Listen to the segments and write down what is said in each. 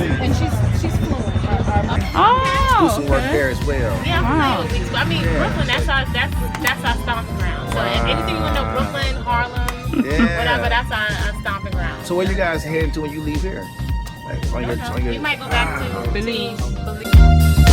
and she's fluent. Oh, do some work there as well. Yeah, I'm Wow. familiar with Weeks. I mean, Brooklyn, that's our stomping ground. So anything you want to know, Brooklyn, Harlem, whatever, that's our stomping ground. So where you guys heading to when you leave here? Like, on your, We might go back to Belize.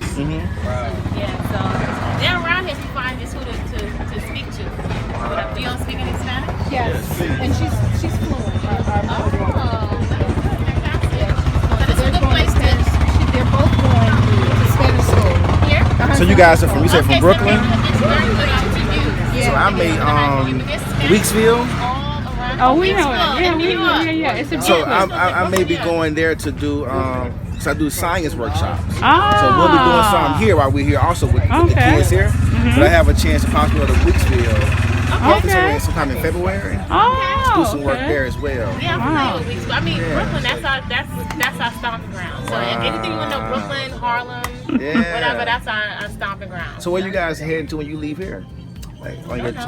Yeah, so they're around here if you find just who to speak to. But do you all speak any Spanish? Yes, and she's fluent. But it's a good place to. They're both going to Spanish school. Here? So you guys are from, you said from Okay, Brooklyn? So it's very good to you. So I made Weeksville. Oh, we know it. Yeah, it's a So Brooklyn. I may be going there to do, cause I do science workshops. Ah. So we'll be doing some here while we're here also with the kids here. But I have a chance to possibly go to Weeksville. Okay. Sometime in February. Oh, Do some work there as well. Yeah, I'm familiar with Weeks. I mean, Brooklyn, that's our stomping ground. So anything you want to know, Brooklyn, Harlem, whatever, that's our stomping ground. So where you guys heading to when you leave here? Like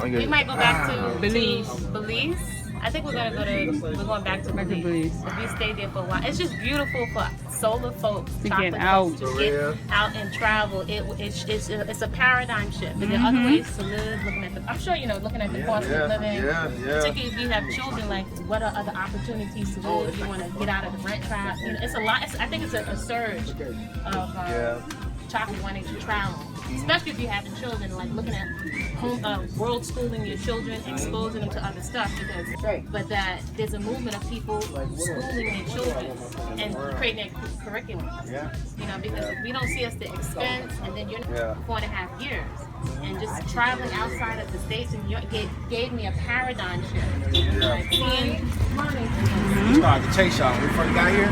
We might go back to Belize. I think we're going back to Belize. If we stay there for a while, it's just beautiful for solar folks, chocolate out. folks to get out and travel. It's a paradigm shift. But there are other ways to live. I'm sure you know, looking at the cost of living. Particularly if you have children, like what are other opportunities to live? If you want to get out of the rent trap, you know, it's a lot. I think it's a surge of chocolate wanting to travel. Especially if you're having children, like looking at world schooling your children, exposing them to other stuff, but that there's a movement of people schooling their children and creating a curriculum. You know, because if we don't see us the expense, and then you're 4.5 years, and just traveling outside of the states, and it gave me a paradigm shift. Like seeing. We started to chase y'all when we first got here.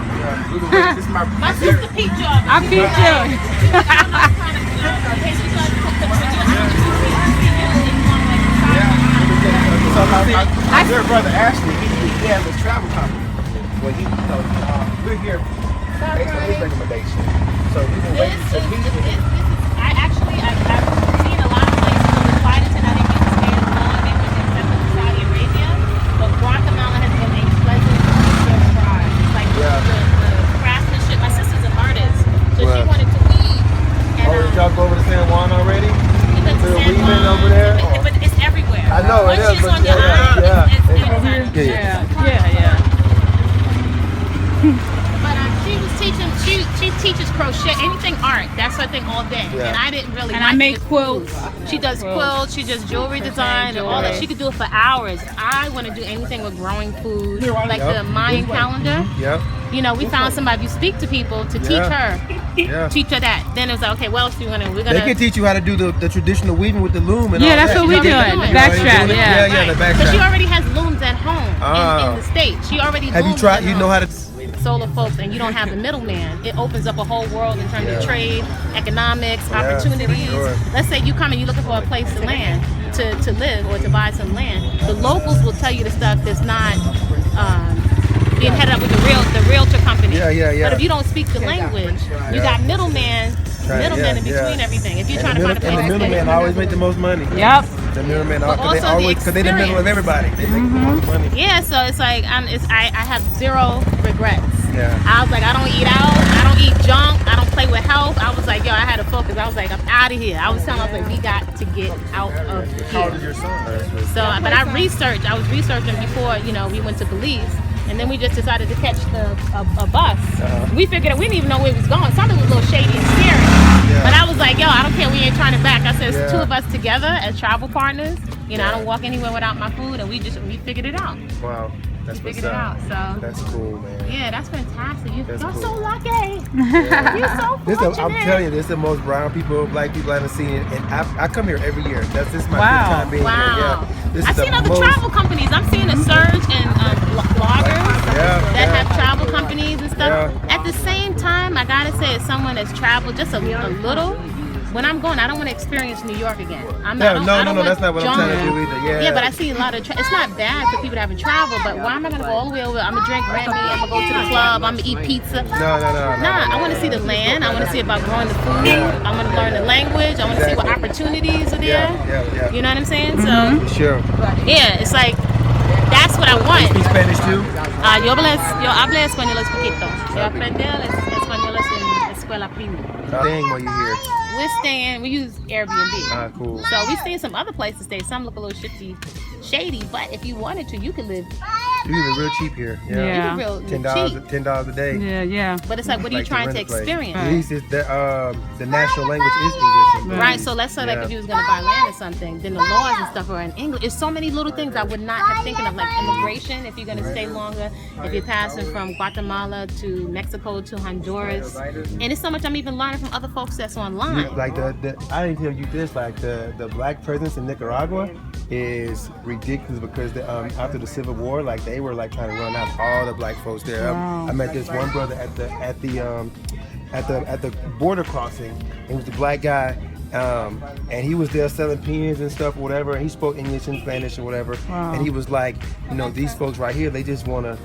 This is My sister peeped y'all. I peeped you. My dear brother Ashley, he has a travel company. Well, we're here based on his recommendation. So we've been waiting to meet him. I've seen a lot of places on the flight attendant. I didn't get to stay as long. They went except for Saudi Arabia. But Guatemala has been a pleasant surprise. It's like the craftsmanship. My sister's an artist, so she wanted to weave. Did y'all go over to San Juan already? We went to San Juan, over there? but it's everywhere. I know it Once is, she's but on your eye, it's Yeah. But she was teaching. She teaches crochet, anything art. That's her thing all day. And I didn't really. And like I make it. quilts. She does quilts. She does jewelry design and all that. She could do it for hours. I want to do anything with growing food, like the Mayan calendar. Yep. You know, we found somebody. You speak to people to teach her. Teach her that. Then it was like, okay, what else do you want to? We're gonna. They can teach you how to do the traditional weaving with the loom and Yeah, all that's that. what we're doing. The backstrap, yeah. The Because she backstrap. already has looms at home in the States. She already. Have you looms tried? at You home. know how to. Solar folks, and you don't have the middleman. It opens up a whole world in terms of trade, economics, opportunities. Sure. Let's say you come and you're looking for a place to land, to live or to buy some land. The locals will tell you the stuff that's not being headed up with the realtor company. Yeah. But if you don't speak the language, you got middlemen in between everything. If you're trying to find a place And the to middleman stay. always make the most money. Yep. The middleman, But also because they're the middle of everybody. They make the most money. Yeah, so it's like I have zero regrets. Yeah. I was like, I don't eat out, I don't eat junk, I don't play with health. I was like, yo, I had to focus. I was like, I'm out of here. I was telling myself, we got to get out of How old is here. your son? So, but I was researching before, we went to Belize. And then we just decided to catch a bus. We figured we didn't even know where it was going. Something was a little shady and scary. But I was like, yo, I don't care. We ain't turning back. I said, it's two of us together as travel partners. I don't walk anywhere without my food. And we figured it out. Wow. That's We what's figured it up. out. So That's cool, man. yeah, that's fantastic. You're That's cool. so lucky. You're so fortunate. I'm telling you, this is the most brown people, black people I've seen. And I come here every year. This is my Wow. fifth time being here. Wow. Yeah. This I've is the seen other most- travel companies. I'm seeing a surge in bloggers that have travel companies and stuff. Yeah. At the the same time, I gotta say, as someone that's traveled just a little, when I'm going, I don't want to experience New York again. I don't want that's not what I'm trying to do either. Yeah. Yeah, but I see a lot of. It's not bad for people that haven't traveled, but why am I gonna go all the way over? I'm gonna drink Remy. I'm gonna go to the club. I'm gonna eat pizza. No. Nah, I want to see the land. I want to see about growing the food. I want to learn the language. I want to see what opportunities are there. Yeah. You know what I'm saying? So Sure. yeah, it's like that's what I want. You speak Spanish too? Yo hablo español un poquito. Yo aprendí español en escuela primo. Dang, while you here. We use Airbnb. Cool. So we stay in some other places stay. Some look a little shady, but if you wanted to, you could live. You live real cheap here. Yeah. You could real cheap. $10 a day. Yeah. But it's like, what are you trying to experience? At least the national language is English. Right, so let's say like if you was gonna buy land or something, then the laws and stuff are in English. There's so many little things I would not have thinking of, like immigration. If you're gonna stay longer, if you're passing from Guatemala to Mexico to Honduras, and it's so much I'm even learning from other folks that's online. Like I didn't tell you this. Like the black presence in Nicaragua is ridiculous because after the Civil War, like they were like trying to run out all the black folks there. I met this one brother at the border crossing. He was a black guy, and he was there selling pens and stuff, or whatever. And he spoke English and Spanish or whatever. And he was like, these folks right here, they just wanna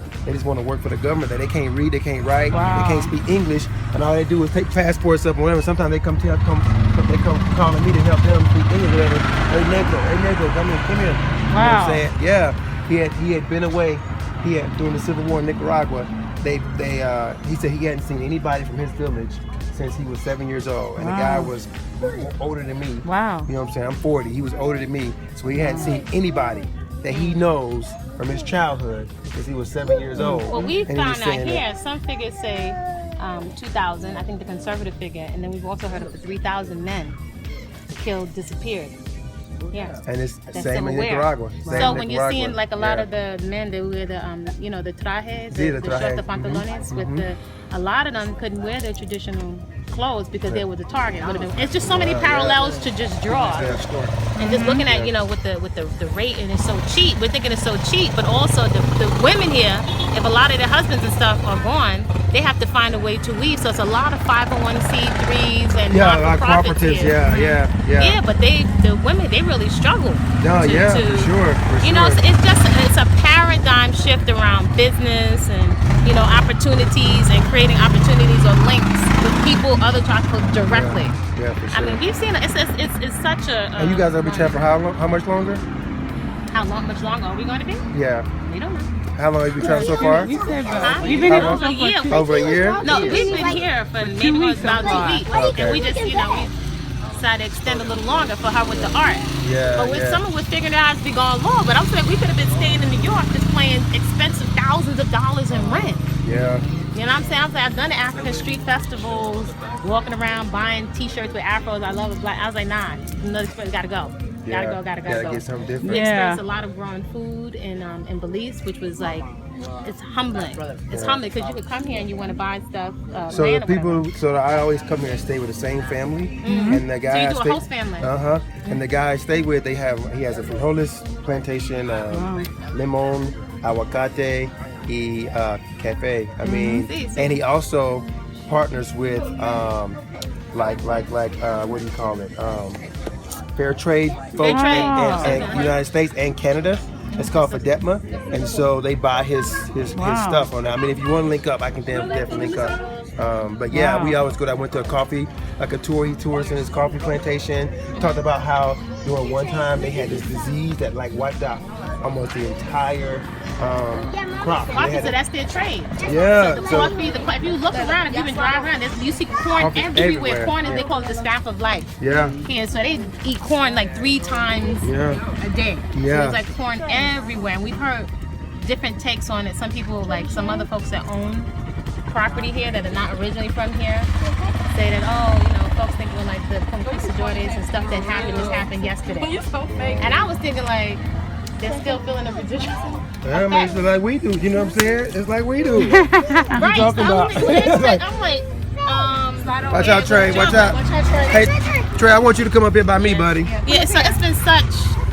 work for the government. That they can't read, they can't write, they can't speak English, and all they do is take passports up or whatever. Sometimes they come calling me to help them speak English or whatever. Hey Negro, come here. You know what I'm saying? Yeah, he had been away. During the Civil War in Nicaragua, he said he hadn't seen anybody from his village since he was 7 years old, and the guy was older than me. Wow. You know what I'm saying? I'm 40. He was older than me, so he hadn't seen anybody that he knows from his childhood since he was 7 years old. Well, we found out here, some figures say 2,000, I think the conservative figure, and then we've also heard of the 3,000 men disappeared. Yeah. And it's the same in Nicaragua. So when you're seeing like a lot of the men that wear the trajes, the short, the pantalones, with a lot of them couldn't wear their traditional clothes because they were the target. It's just so many parallels to just draw. And just looking at with the rate, and it's so cheap. We're thinking it's so cheap, but also the women here, if a lot of their husbands and stuff are gone, they have to find a way to leave. So it's a lot of 501c3s and not-for-profits here. Yeah, but the women, they really struggle. For sure. It's a paradigm shift around business and opportunities and creating opportunities or links with people other people directly. Yeah, for sure. I mean, we've seen it's such a. And you guys are gonna be traveling for how much longer? Much longer are we going to be? Yeah. We don't know. How long have you traveled so far? You've been here over a year. Over a year? No, we've been here for maybe about 2 weeks. Okay. And we just, we decided to extend a little longer for her with the art. Yeah. But with summer, we're figuring it out as we go along. But I'm saying we could have been staying in New York just paying expensive thousands of dollars in rent. Yeah. You know what I'm saying? I've done the African street festivals, walking around buying T-shirts with afros. I love it. I was like, nah, another experience, gotta go. Gotta go. Get something different. We experienced a lot of growing food in Belize, which was like, it's humbling. It's humbling because you could come here and you want to buy stuff. So I always come here and stay with the same family, and the guy. So you do a host family. And the guy I stay with, he has a frijoles plantation, limon, aguacate, y cafe. I mean, and he also partners with what do you call it? Fair trade folks in United States and Canada. It's called Fadetma, and so they buy his stuff on that. I mean, if you want to link up, I can definitely link up. But yeah, we always go. I went to a tour. He tours in his coffee plantation. Talked about how during one time they had this disease that like wiped out almost the entire crop. Coffee, so that's their trade. Yeah. So if you look around, if you've been driving around, you see corn everywhere. Corn is, they call it the staff of life. Yeah. And so they eat corn like 3 times a day. Yeah. So there's like corn everywhere. And we've heard different takes on it. Some people, like some other folks that own property here that are not originally from here, say that, folks think we're like the conquistadores and stuff that happened yesterday. You're so fake. And I was thinking like, they're still feeling the residual. Yeah, I mean, it's like we do. You know what I'm saying? It's like we do. Right. Talking about. I'm like, watch out, Trey. Watch out. Hey, Trey, I want you to come up here by me, buddy. Yeah, so it's been such.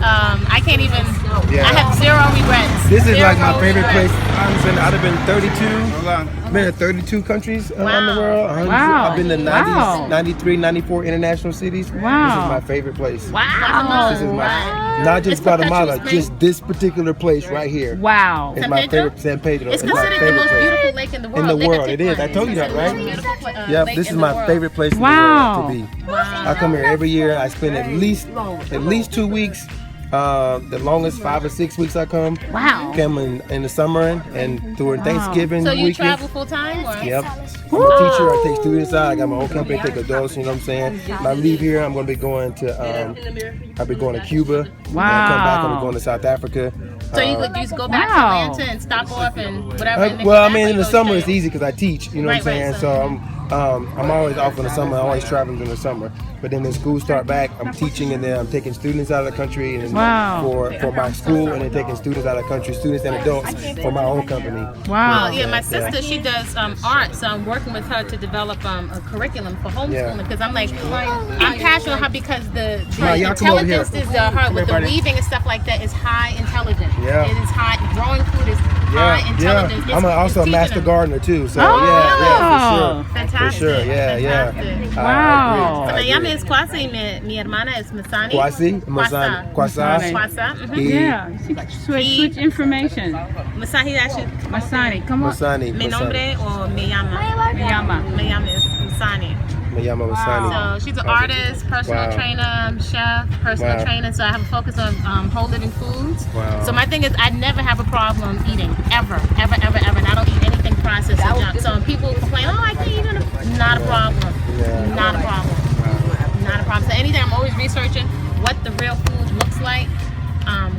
I can't even. Yeah. I have zero regrets. This is like my favorite place. I've been 32. Been in 32 countries around the world. Wow. I've been to 90, Wow. 93, 94 international cities. Wow. This is my favorite place. Wow. This is my, not just Guatemala, just this particular place right here. Wow. It's my favorite, San Pedro. It's my considered the favorite most place. beautiful lake in the world. In the Lake world, it is. Atitlán. I told you that, right? Yep, This is my favorite place in the Wow. world to be. I come here every year. I spend at least 2 weeks. The longest 5 or 6 weeks I come. Wow. Come in the summer and during Thanksgiving So you weekend. travel full time? Or? Yep. I'm a teacher. I take students out. I got my own company. I take adults. You know what I'm saying? When I leave here, I'm going to be going to. I'll be going to Cuba. When I come back, I'm going to South Africa. So you could just go back to Atlanta and stop off and whatever. and then Well, I come mean, back, in or the you go summer it's straight? easy because I teach. You know what I'm saying? Right, So I'm always off in the summer. I'm always traveling in the summer. But then when school start back, I'm teaching and then I'm taking students out of the country and for my school, and then taking students out of the country, students and adults for my own company. Wow. Well, yeah, my sister, she does art, so I'm working with her to develop a curriculum for homeschooling because I'm like, I'm passionate on her because the y'all come over here. intelligence is her with the weaving and stuff like that is high intelligence. Yeah. It is high, growing food is high intelligence. I'm also a master gardener too. So Oh. yeah, for sure. Fantastic. For sure, yeah. Fantastic. Wow. So me llamo es Kwasi, mi hermana es Masani. Kwasi? Kwasa. Kwasa. Kwasa. mhm. Yeah. Switch information. Masani actually. Masani, come on. Masani. Mi nombre o me llama. Me llama. Me llama es Masani. Me llamo Masani. So she's an artist, personal trainer, chef, personal trainer. So I have a focus on whole living foods. Wow. So my thing is I never have a problem eating, ever. And I don't eat anything processed or junk. So when people complain, oh, I can't eat it, not a problem. Yeah. Not a problem. Not a problem. So anything, I'm always researching what the real food looks like,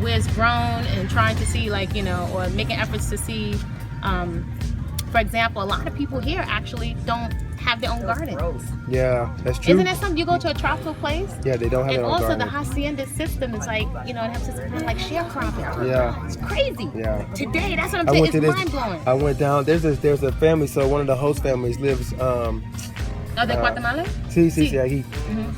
where it's grown, and trying to see, like, or making efforts to see, for example, a lot of people here actually don't have their own garden. Yeah, that's true. Isn't that something? You go to a tropical place, Yeah, they don't have and their own also garden. the hacienda system is like, it has this kind of like sharecropping. Yeah. It's crazy. Yeah. Today, that's what I'm I saying. went It's to mind blowing. I went down. There's a family. So one of the host families lives. Are they Guatemala? Yeah,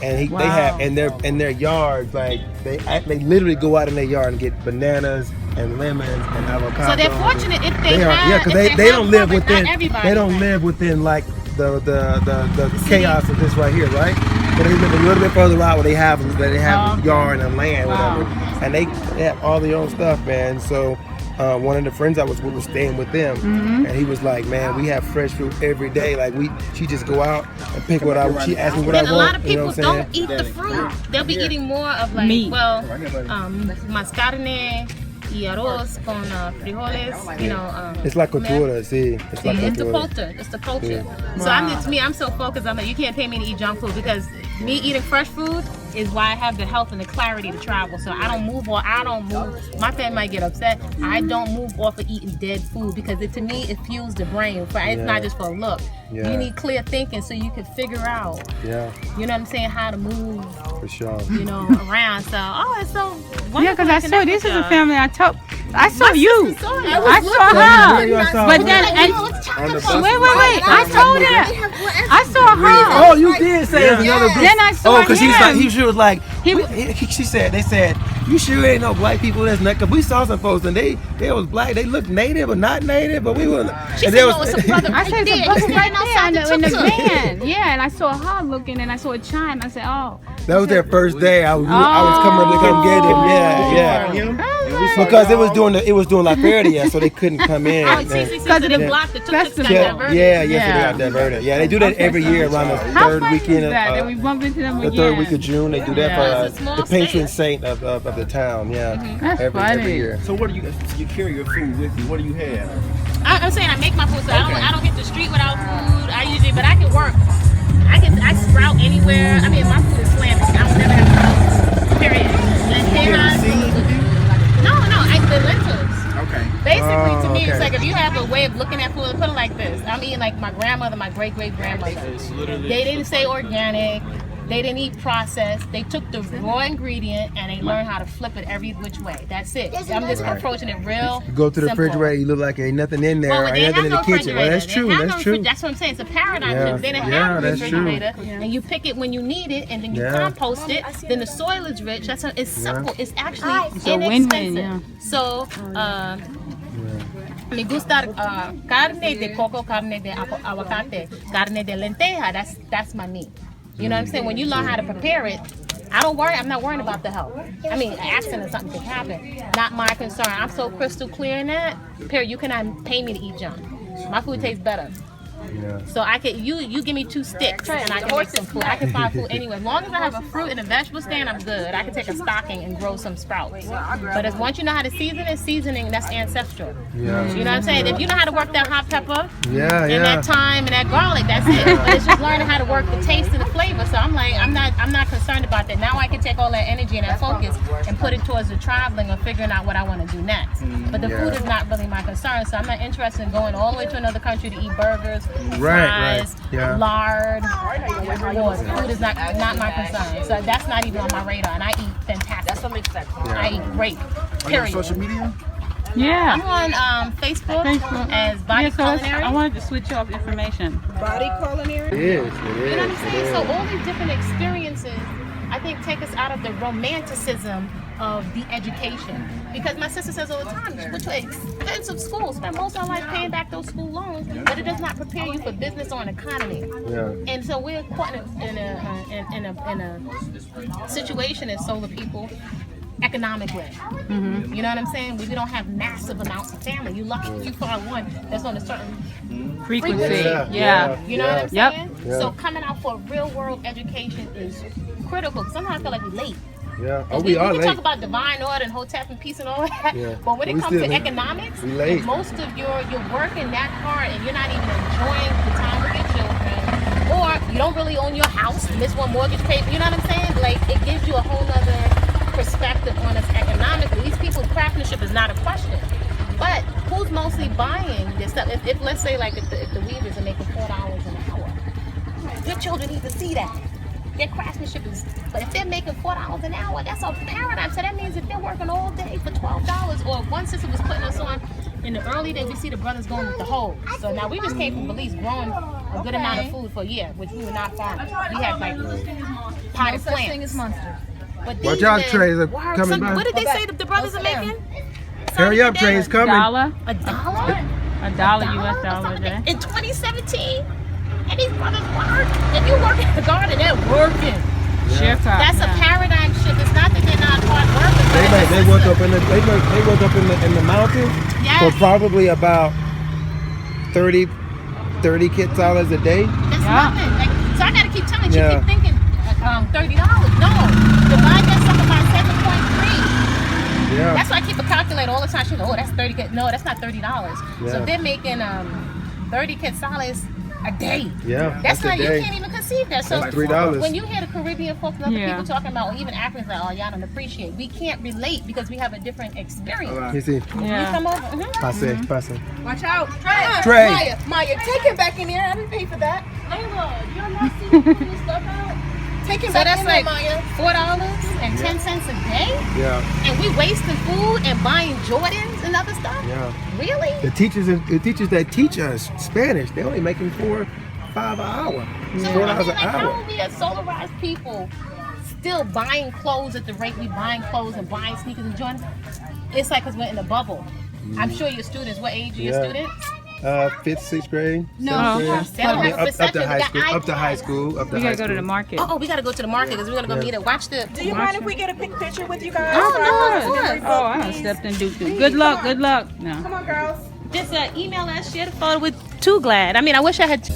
they have in their yard, like they literally go out in their yard and get bananas and lemons and avocados. So they're fortunate if they They are, have. yeah, because if they don't live have covered, within. not everybody. They don't live within like the chaos of this right here, right? But they live a little bit further out where they have yard and land, whatever, and they have all their own stuff, man. So. One of the friends I was with was staying with them, and he was like, "Man, we have fresh fruit every day. Like she just go out and pick what I. She asked me what I And want. a lot of you know people what I'm don't eat the fruit. They'll be eating more of like, Meat. más carne y arroz con frijoles. It's like cultura, see. It's like It's the cultura. culture. It's the culture. So I'm so focused. I'm like, you can't pay me to eat junk food because me eating fresh food is why I have the health and the clarity to travel. So I don't move. My family might get upset. I don't move off of eating dead food because to me it fuels the brain. It's not just for a look. Yeah. You need clear thinking so you can figure out. Yeah, You know what I'm saying? How to move. for sure. Around. So it's so wonderful. Yeah, because I to saw connect this with is a y'all. family I saw you. Sister saw you. I saw her. I saw But her. then, wait. I told her. I saw her. Oh, you did say it's another group. Then I saw because him. she was like, they said, you sure ain't no black people that's not, because we saw some folks and they was black, they looked native or not native, but we were. She and said, there no, it's a brother I said, right it's a there. brother He's right right there outside in the the tuk-tuk. van. Yeah, and I saw her looking, and I saw a chime. I said, oh. that was their first day. I was coming to come get him. Yeah. Because it was doing La Feria, so they couldn't come in. Oh, see, so they blocked the tuk-tuks got diverted. Yeah, so they got diverted. Yeah, they do that every year around the How third funny weekend is that? That we of bump into them the again. third week of June. They do that It's a for small the patron state. saint of the town. Yeah, That's every funny. year. So what do you carry your food with you? What do you have? I'm saying I make my food, so I don't hit the street without food. But I can work. I sprout anywhere. I mean, my food is slamming. I will never have problems. Period. The lentils. Okay. Basically, to me, it's okay. like if you have a way of looking at food, put it like this. I'm eating like my grandmother, my great-great-grandmother. They didn't say organic. They didn't eat processed. They took the raw ingredient and they learned how to flip it every which way. That's it. I'm just approaching it real You go to the simple. refrigerator, you look like ain't nothing in there, Well, they ain't have nothing in no the kitchen. Well, that's true. refrigerator. They have That's no true. That's what I'm saying. It's a paradigm Yeah. shift. They didn't Yeah, have a that's true. refrigerator, and you pick it when you need it, and then you Yeah. compost it. Then the soil is rich. It's simple. It's actually It's a win-win, inexpensive. So, Me gusta carne de coco, carne de aguacate, carne de lenteja. That's my meat. You know what I'm saying? When you learn how to prepare it, I'm not worrying about the health. I mean, an accident or something could happen. Not my concern. I'm so crystal clear in that. Period. You cannot pay me to eat junk. My food tastes better. Yeah. So I can you give me 2 sticks and I can make some food. I can find food anywhere. As long as I have a fruit and a vegetable stand, I'm good. I can take a stocking and grow some sprouts. But as once you know how to season it, seasoning that's ancestral. Yeah. You know what I'm saying? If you know how to work that hot pepper Yeah, and yeah. that thyme and that garlic, that's it. But it's just learning how to work the taste and the flavor. So I'm not concerned about that. Now I can take all that energy and that focus and put it towards the traveling or figuring out what I want to do next. But the food is not really my concern. So I'm not interested in going all the way to another country to eat burgers, fries, Yeah. lard, or food is not my concern. So that's not even on my radar. And I eat fantastic. That's what makes sense. I eat great. Period. Social media? Yeah. I'm on Facebook as Body-Culinary. I wanted to switch off information. Body-Culinary. It is. You know what I'm saying? So all these different experiences, I think, take us out of the romanticism of the education. Because my sister says all the time, which are expensive schools, spend most of our life paying back those school loans, but it does not prepare you for business or an economy. Yeah. And so we're caught in a situation as solar people economically. You know what I'm saying? We don't have massive amounts of family. You're lucky if you find one that's on a certain Frequency. Yeah. You know what I'm Yep. saying? Yeah. So coming out for real world education is critical. Sometimes I feel like we're late. Yeah. Oh, We we are can late. talk about divine order and hotep and peace and all that. Yeah. But when it We comes to still late. economics, We late. if most of you're working that hard and you're not even enjoying the time with your children, or you don't really own your house, and this one mortgage paid, you know what I'm saying? Like, it gives you a whole other perspective on us economically. These people's craftsmanship is not a question. But who's mostly buying this stuff? If let's say like if the weavers are making $4 an hour, your children need to see that. Their craftsmanship is, but if they're making $4 an hour, that's a paradigm. So that means if they're working all day for $12, or one sister was putting us on in the early days, we see the brothers going with the hoe. So now we just came from Belize growing a good amount of food for a year, which we were not farming. We had like potted plants. But Watch these out, men trays are work. coming by. What did they say the brothers are making? Hurry up, trains coming. $1? $1? $1 US dollar a day. In 2017? And these brothers work. If you work in the garden, they're working. Shift up. That's a paradigm shift. It's not that they're not hard workers. They work up in the mountains Yes. for probably about $30 dollars a day. It's Yeah. nothing. Like, so I gotta keep telling you, Yeah. keep thinking $30. No. Divide that stuff by 7.3. Yeah. That's why I keep a calculator all the time. She's like, oh, that's 30 kit. No, that's not $30. Yeah. So they're making 30 quetzales a day. Yeah. That's a not, you day. can't even conceive that. So That's $3. when you hear the Caribbean folks and other Yeah. people talking about, or even Africans, like, oh, y'all don't appreciate. We can't relate because we have a different experience. You see? You Yeah. come over. Passe. Watch out. Trey. Maya, take him back in there. I didn't pay for that. You're not seeing this stuff out. Take him So back that's in there, like Maya. $4.10 a day, Yeah. and we wasting food and buying Jordans and other stuff. Yeah. Really? The teachers that teach us Spanish, they're only making $4-5 an hour. So $4 I mean, an like, how hour. are we as solarized people still buying clothes at the rate we buying clothes and buying sneakers and Jordans? It's like because we're in a bubble. I'm sure your students. What age are your Yeah. students? 5th, 6th grade. No. 7th grade. They don't have Up to perception. high They school. got Up to high iPads. school. Up to We high gotta go to the school. market. Oh, we gotta go to the market because we're gonna go meet up. Watch the. Do you mind if we get a picture with you guys? Oh, no, of course. Oh, I done stepped in doo-doo. Good luck, good luck. No. Come on, girls. Just email us, share the photo with Too Glad. I mean, I wish I had.